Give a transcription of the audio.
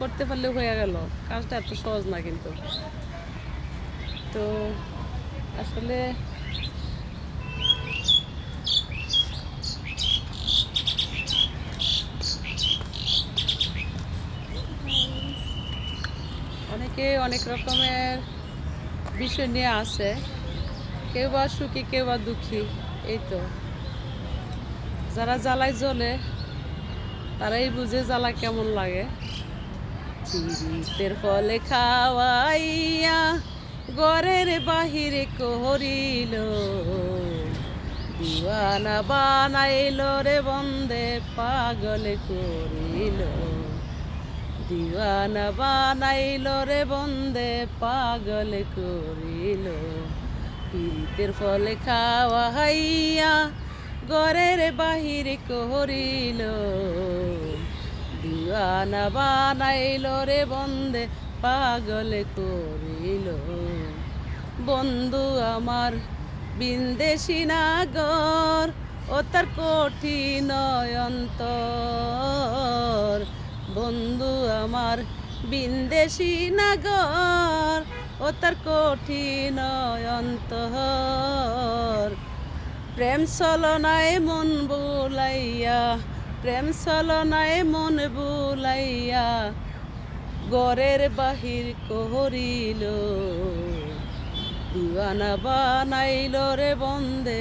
করতে পারলে হয়ে গেল। কাজটা এত সহজ না কিন্তু। তো আসলে অনেকে অনেক রকমের বিষয় নিয়ে আসে, কেউ বা সুখী কেউ বা দুঃখী। এই তো যারা জ্বালায় জ্বলে তারাই বুঝে জ্বালা কেমন লাগে। পীড়িতের ফলে খাওয়াইয়া ঘরের বাহিরে করিল, দিওয়ানা বানাইল রে বন্দে পাগল করিল, দিওয়ানা বানাইল রে বন্দে পাগল করিল। পীড়িতের ফলে খাওয়াইয়া ঘরের বাহিরে করিল, দিওয়ানা বানাইল রে বন্দে পাগল করিল। বন্ধু আমার বিন্দেশি নাগর ও তার কঠিন অন্তর, বন্ধু আমার বিন্দেশি নাগর ও তার কঠিন অন্তর। প্রেম ছলনায় মন বুলাইয়া, প্রেম ছলনায় মন বুলাইয়া ঘরের বাহির করিল, দিওয়ানা বানাইল রে বন্দে